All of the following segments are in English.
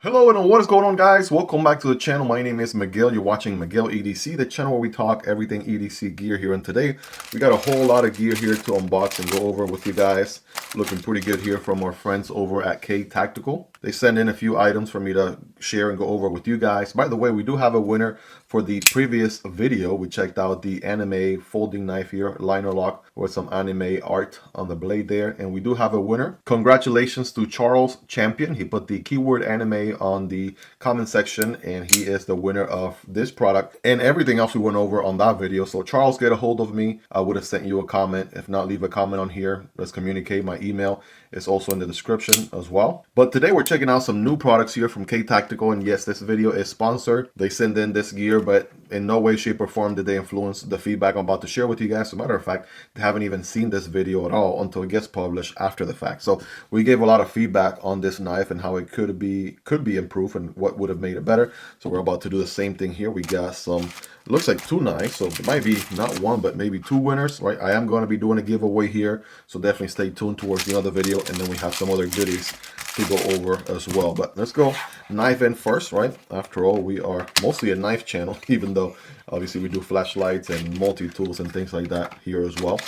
Hello and what is going on, guys? Welcome back to the channel. My name is Miguel. You're watching Miguel EDC, the channel where we talk everything EDC gear here. And today we got a whole lot of gear here to unbox and go over with you guys. Looking pretty good here from our friends over at KTactical. They send in a few items for me to share and go over with you guys. By the way, we do have a winner for the previous video. We checked out the anime folding knife here, liner lock, with some anime art on the blade there. And we do have a winner. Congratulations to Charles Champion. He put the keyword anime on the comment section, and he is the winner of this product and everything else we went over on that video. So Charles, get a hold of me. I would have sent you a comment. If not, leave a comment on here. Let's communicate. My email is also in the description as well. But today we're checking out some new products here from KTactical, and yes, this video is sponsored. They send in this gear, but in no way, shape, or form did they influence the feedback I'm about to share with you guys. As a matter of fact, they haven't even seen this video at all until it gets published after the fact. So we gave a lot of feedback on this knife and how it could be improved and what would have made it better. So we're about to do the same thing here. We got some, it looks like two knives, so it might be not one but maybe two winners, right? I am going to be doing a giveaway here, so definitely stay tuned towards the other video, and then we have some other goodies to go over as well. But let's go knife in first, right? After all, we are mostly a knife channel, even though obviously we do flashlights and multi-tools and things like that here as well.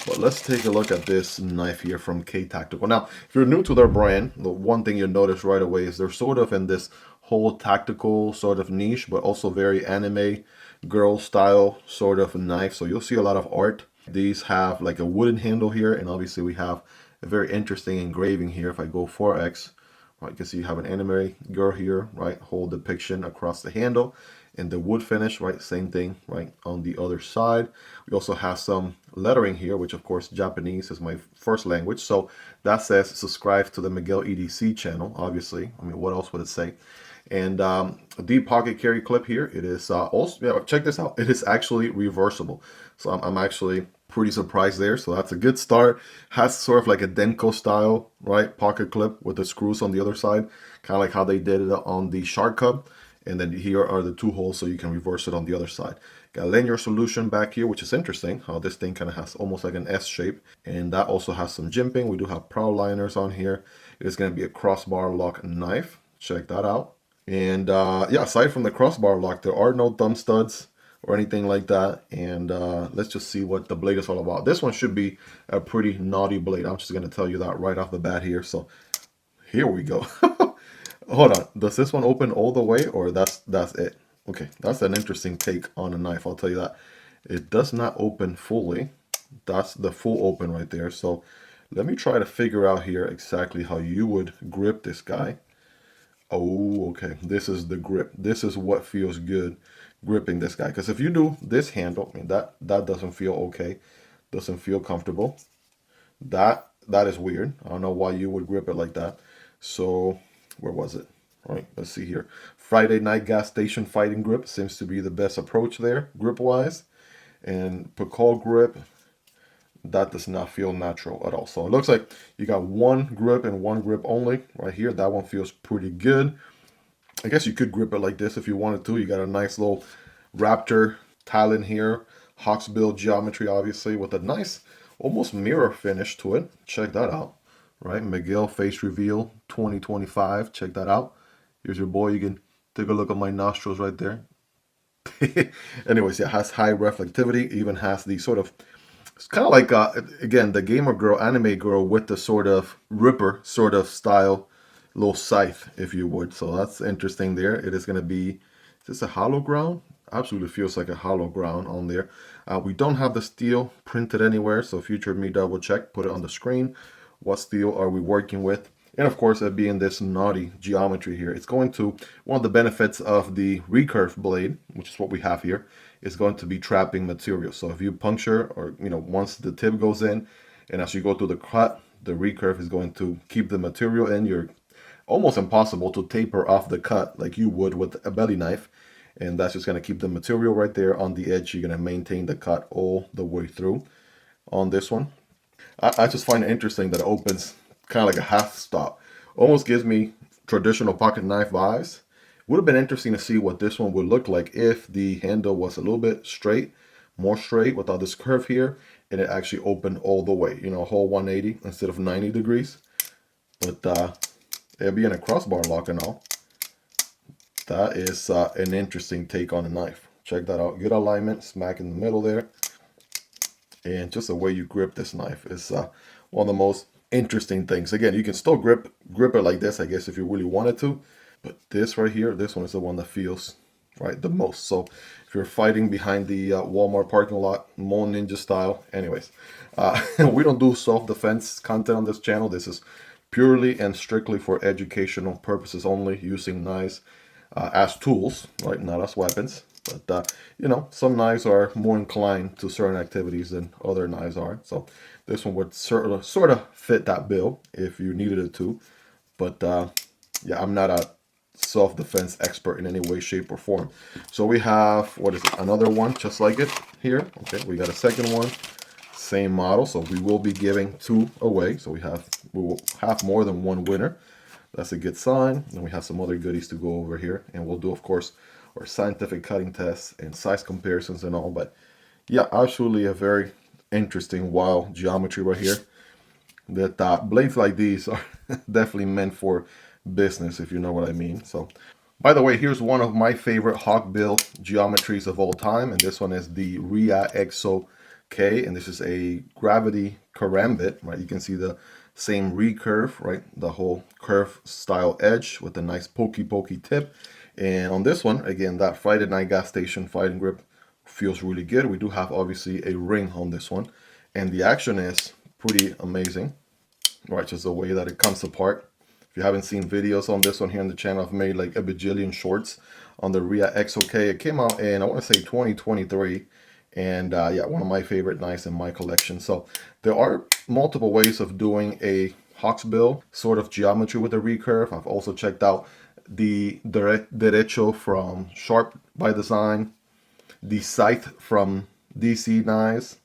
But let's take a look at this knife here from KTactical. Now, if you're new to their brand, the one thing you'll notice right away is they're sort of in this whole tactical sort of niche, but also very anime girl style sort of knife. So you'll see a lot of art. These have like a wooden handle here, and obviously we have a very interesting engraving here. If I go 4x, right, you can see you have an anime girl here, right, whole depiction across the handle. And the wood finish, right, same thing, right, on the other side. We also have some lettering here, which of course Japanese is my first language, so that says subscribe to the Miguel EDC channel, obviously. I mean, what else would it say? And a deep pocket carry clip here. It is also, yeah, check this out, it is actually reversible. So I'm actually pretty surprised there. So that's a good start. Has sort of like a Denko style, right, pocket clip with the screws on the other side, kind of like how they did it on the Shark Cub. And then here are the two holes so you can reverse it on the other side. Got a linear solution back here, which is interesting how this thing kind of has almost like an S shape. And that also has some jimping. We do have prow liners on here. It is going to be a crossbar lock knife. Check that out. And yeah, aside from the crossbar lock, there are no thumb studs or anything like that. And let's just see what the blade is all about. This one should be a pretty naughty blade. I'm just going to tell you that right off the bat here. So here we go. Hold on, does this one open all the way, or that's it? Okay, that's an interesting take on a knife, I'll tell you that. It does not open fully. That's the full open right there. So let me try to figure out here exactly how you would grip this guy. Oh, okay, this is the grip. This is what feels good gripping this guy. Because if you do this handle, I mean, that doesn't feel okay. Doesn't feel comfortable. That is weird. I don't know why you would grip it like that. So where was it? All right, let's see here. Friday night gas station fighting grip seems to be the best approach there, grip-wise. And Pacol grip, that does not feel natural at all. So it looks like you got one grip and one grip only right here. That one feels pretty good. I guess you could grip it like this if you wanted to. You got a nice little raptor talon here. Hawksbill geometry, obviously, with a nice almost mirror finish to it. Check that out. Right, Miguel face reveal 2025. Check that out. Here's your boy. You can take a look at my nostrils right there. Anyways, it has high reflectivity. Even has the sort of, it's kind of like again, the gamer girl, anime girl with the sort of ripper sort of style little scythe, if you would. So that's interesting there. It is going to be, is this a hollow ground? Absolutely feels like a hollow ground on there. We don't have the steel printed anywhere, so future me double check, put it on the screen. What steel are we working with? And of course, it being this naughty geometry here, it's going to, one of the benefits of the recurve blade, which is what we have here, is going to be trapping material. So if you puncture, or once the tip goes in, and as you go through the cut, the recurve is going to keep the material in. You're almost impossible to taper off the cut like you would with a belly knife. And that's just going to keep the material right there on the edge. You're going to maintain the cut all the way through on this one. I just find it interesting that it opens kind of like a half stop. Almost gives me traditional pocket knife vibes. Would have been interesting to see what this one would look like if the handle was a little bit straight, more straight without this curve here, and it actually opened all the way, a whole 180 instead of 90 degrees. But it'll be in a crossbar lock and all. That is an interesting take on a knife. Check that out. Good alignment, smack in the middle there. And just the way you grip this knife is one of the most interesting things. Again, you can still grip it like this, I guess, if you really wanted to. But this right here, this one is the one that feels right the most. So if you're fighting behind the Walmart parking lot, Mo Ninja style. Anyways, we don't do self-defense content on this channel. This is purely and strictly for educational purposes only, using knives as tools, right? Not as weapons. But, you know, some knives are more inclined to certain activities than other knives are. So this one would sort of fit that bill if you needed it to. But, yeah, I'm not a self-defense expert in any way, shape, or form. So we have, what is it, another one just like it here. Okay, we got a second one, same model. So we will be giving 2 away. So we will have more than one winner. That's a good sign. And we have some other goodies to go over here. And we'll do, of course, our scientific cutting tests and size comparisons and all. But yeah, absolutely a very interesting, wild geometry right here. That blades like these are definitely meant for business, if you know what I mean. So, by the way, here's one of my favorite hawkbill geometries of all time. And this one is the Reate EXO-K. And this is a gravity karambit, right? You can see the same recurve, right? The whole curve style edge with a nice pokey tip. And on this one, again, that Friday night gas station fighting grip feels really good. We do have obviously a ring on this one, and the action is pretty amazing, right? Just the way that it comes apart. If you haven't seen videos on this one here on the channel, I've made like a bajillion shorts on the Reate EXO-K. It came out in, I want to say 2023, and yeah, one of my favorite knives in my collection. So there are multiple ways of doing a hawksbill sort of geometry with a recurve. I've also checked out the Derecho from Sharp by Design, the Scythe from DC Knives,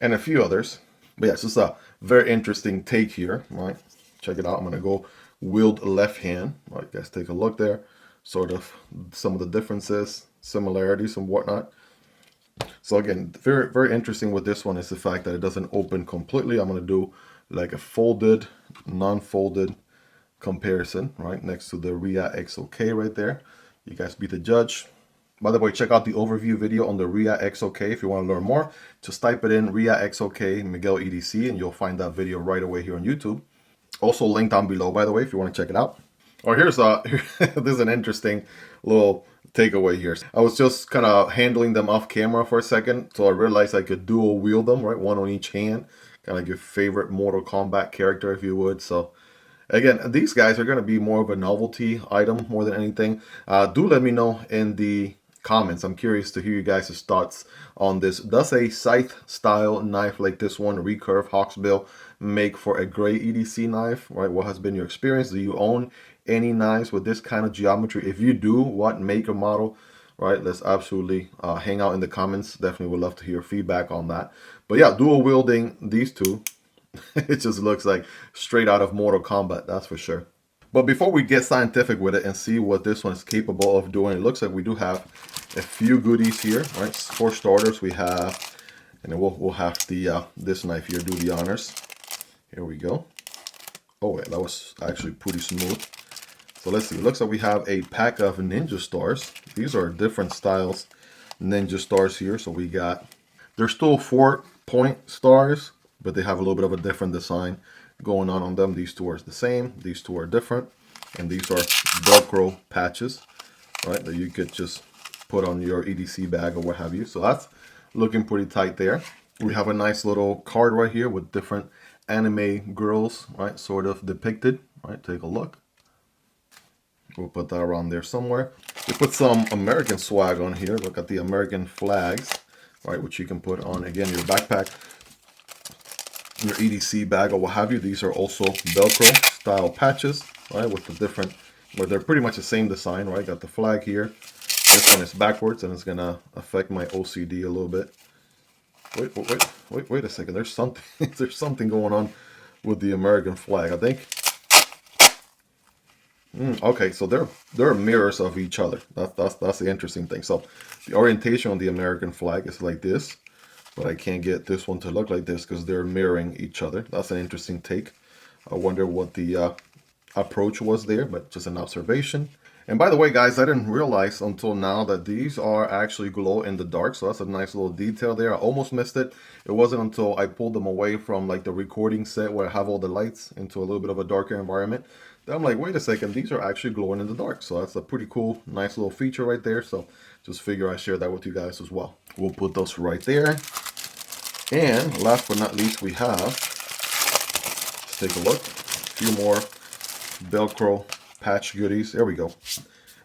and a few others. But yeah, it's just a very interesting take here, right? Check it out. I'm going to go wield left hand. All right, guys, take a look there. Sort of some of the differences, similarities, and whatnot. So again, very interesting with this one is the fact that it doesn't open completely. I'm going to do like a folded, non-folded comparison right next to the Reate EXO-K right there. You guys be the judge. By the way, check out the overview video on the Reate EXO-K if you want to learn more. Just type it in Reate EXO-K Miguel EDC and you'll find that video right away here on YouTube. Also linked down below, by the way, if you want to check it out. Or here's this is an interesting little takeaway here. I was just kind of handling them off camera for a second, so I realized I could dual wield them, right? One on each hand, kind of like your favorite Mortal Kombat character, if you would. So again, these guys are going to be more of a novelty item more than anything. Do let me know in the comments. I'm curious to hear you guys' thoughts on this. Does a scythe style knife like this one, recurve hawksbill, make for a great EDC knife, right? What has been your experience? Do you own any knives with this kind of geometry? If you do, what make or model, right? Let's absolutely hang out in the comments. Definitely would love to hear feedback on that. But yeah, dual wielding these two, it just looks like straight out of Mortal Kombat, that's for sure. But before we get scientific with it and see what this one is capable of doing, it looks like we do have a few goodies here, right? For starters, we have, and then we'll have the this knife here do the honors. Here we go. Oh wait, that was actually pretty smooth. So let's see. It looks like we have a pack of ninja stars. These are different styles ninja stars here. So we got, they're still 4-point stars, but they have a little bit of a different design going on them. These two are the same, these two are different, and these are Velcro patches, right, that you could just put on your EDC bag or what have you. So that's looking pretty tight there. We have a nice little card right here with different anime girls, right, sort of depicted, right? Take a look. We'll put that around there somewhere. We put some American swag on here. Look at the American flags, right, which you can put on, again, your backpack, your EDC bag, or what have you. These are also Velcro style patches, right, with the different, where they're pretty much the same design, right? Got the flag here. This one is backwards, and it's gonna affect my OCD a little bit. Wait a second. There's something, there's something going on with the American flag, I think. Okay, so they're mirrors of each other. That's the interesting thing. So the orientation on the American flag is like this, but I can't get this one to look like this because they're mirroring each other. That's an interesting take. I wonder what the approach was there, but just an observation. And by the way, guys, I didn't realize until now that these are actually glow in the dark. So that's a nice little detail there. I almost missed it. It wasn't until I pulled them away from like the recording set where I have all the lights into a little bit of a darker environment that I'm like, wait a second, these are actually glowing in the dark. So that's a pretty cool, nice little feature right there. So just figure I share that with you guys as well. We'll put those right there. And last but not least, we have, let's take a look, a few more Velcro patch goodies. There we go.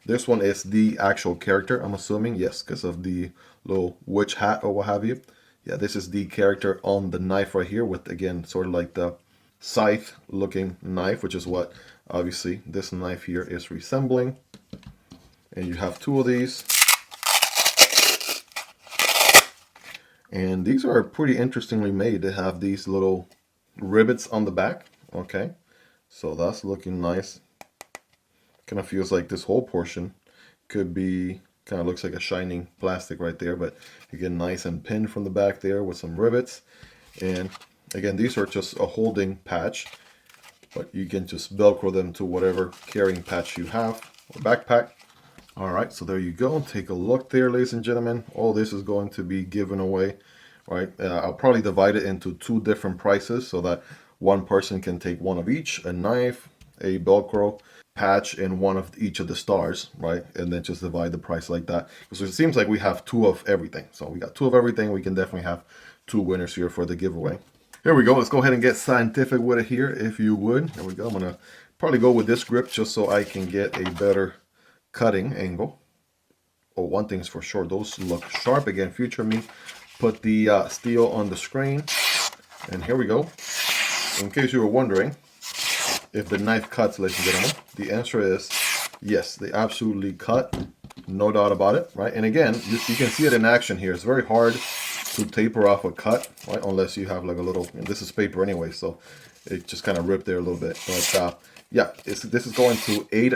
This one is the actual character, I'm assuming. Yes, because of the little witch hat or what have you. Yeah, this is the character on the knife right here with, again, sort of like the scythe looking knife, which is what obviously this knife here is resembling. And you have two of these. And these are pretty interestingly made. They have these little rivets on the back. Okay, so that's looking nice. Kind of feels like this whole portion could be, kind of looks like a shining plastic right there, but again, nice and pinned from the back there with some rivets. And again, these are just a holding patch, but you can just Velcro them to whatever carrying patch you have or backpack. All right, so there you go. Take a look there, ladies and gentlemen. All this is going to be given away, right? I'll probably divide it into two different prices so that one person can take one of each, a knife, a Velcro patch, and one of each of the stars, right? And then just divide the price like that. So it seems like we have two of everything. So we got two of everything. We can definitely have two winners here for the giveaway. Here we go. Let's go ahead and get scientific with it here, if you would. There we go. I'm going to probably go with this grip just so I can get a better cutting angle. Oh, one thing's for sure, those look sharp. Again, future me put the steel on the screen, and here we go. In case you were wondering if the knife cuts, ladies and gentlemen, the answer is yes, they absolutely cut, no doubt about it, right? And again, you can see it in action here. It's very hard to taper off a cut, right? Unless you have like a little, and this is paper anyway, so it just kind of ripped there a little bit. But yeah, this is going to aid.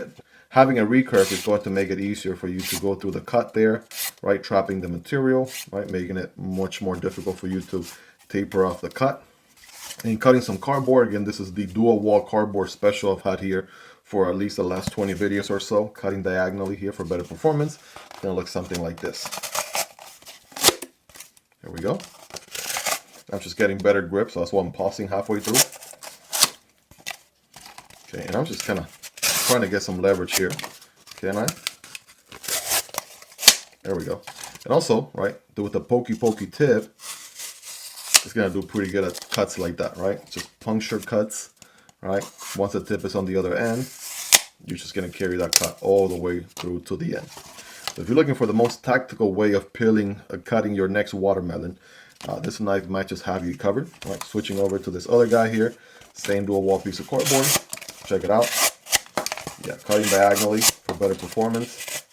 Having a recurve is going to make it easier for you to go through the cut there, right? Trapping the material, right? Making it much more difficult for you to taper off the cut. And cutting some cardboard. Again, this is the dual wall cardboard special I've had here for at least the last 20 videos or so. Cutting diagonally here for better performance. It's going to look something like this. There we go. I'm just getting better grip, so that's why I'm pausing halfway through. Okay, and I'm just kind of trying to get some leverage here. Can I? There we go. And also, right, with the pokey tip, it's gonna do pretty good at cuts like that, right? Just puncture cuts, right? Once the tip is on the other end, you're just gonna carry that cut all the way through to the end. So if you're looking for the most tactical way of peeling, cutting your next watermelon, this knife might just have you covered. Right, switching over to this other guy here, same dual wall piece of cardboard. Check it out. Yeah, cutting diagonally for better performance.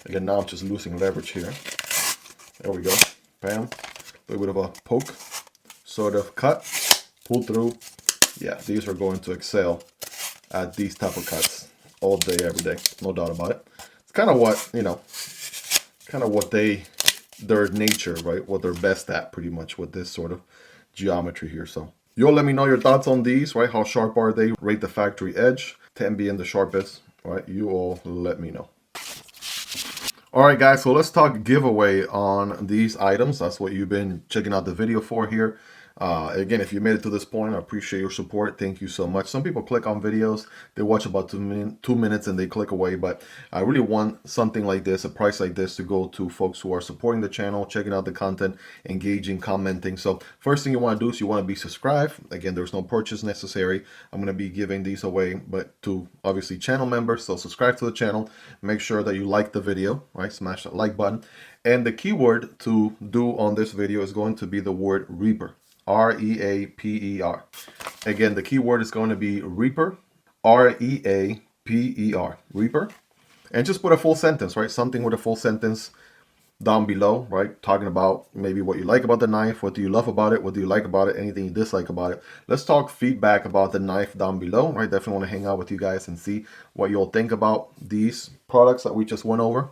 Again, now I'm just losing leverage here. There we go. Bam. A little bit of a poke, sort of cut, pull through. Yeah, these are going to excel at these type of cuts all day, every day. No doubt about it. It's kind of what, you know, kind of what their nature, right? What they're best at pretty much with this sort of geometry here. So you'll let me know your thoughts on these, right? How sharp are they? Rate the factory edge, 10 being the sharpest, right? You all let me know. All right, guys, so let's talk giveaway on these items. That's what you've been checking out the video for here. Again, if you made it to this point, I appreciate your support. Thank you so much. Some people click on videos, they watch about 2 minutes and they click away, but I really want something like this, a price like this, to go to folks who are supporting the channel, checking out the content, engaging, commenting. So first thing you want to do is you want to be subscribed. Again, there's no purchase necessary. I'm going to be giving these away, but to obviously channel members. So subscribe to the channel, make sure that you like the video, right? Smash that like button. And the keyword to do on this video is going to be the word Reaper. R-E-A-P-E-R. Again, the keyword is going to be Reaper. R-E-A-P-E-R. Reaper. And just put a full sentence, right? Something with a full sentence down below, right? Talking about maybe what you like about the knife, what do you love about it, what do you like about it, anything you dislike about it. Let's talk feedback about the knife down below, right? Definitely want to hang out with you guys and see what you'll think about these products that we just went over.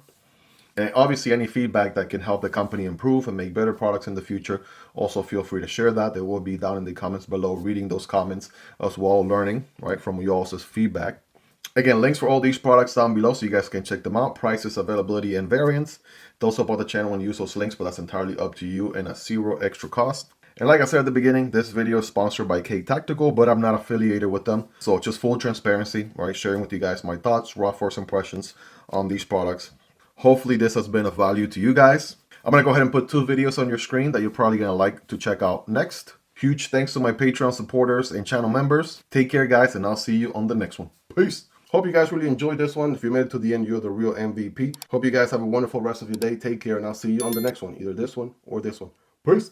And obviously any feedback that can help the company improve and make better products in the future, also feel free to share that. They will be down in the comments below, reading those comments as well, learning, right, from you all's feedback. Again, links for all these products down below so you guys can check them out. Prices, availability, and variants. Those support the channel and use those links, but that's entirely up to you and at zero extra cost. And like I said at the beginning, this video is sponsored by KTactical, but I'm not affiliated with them. So just full transparency, right? Sharing with you guys my thoughts, raw first impressions on these products. Hopefully this has been of value to you guys. I'm going to go ahead and put 2 videos on your screen that you're probably going to like to check out next. Huge thanks to my Patreon supporters and channel members. Take care, guys, and I'll see you on the next one. Peace. Hope you guys really enjoyed this one. If you made it to the end, you're the real MVP. Hope you guys have a wonderful rest of your day. Take care, and I'll see you on the next one. Either this one or this one. Peace.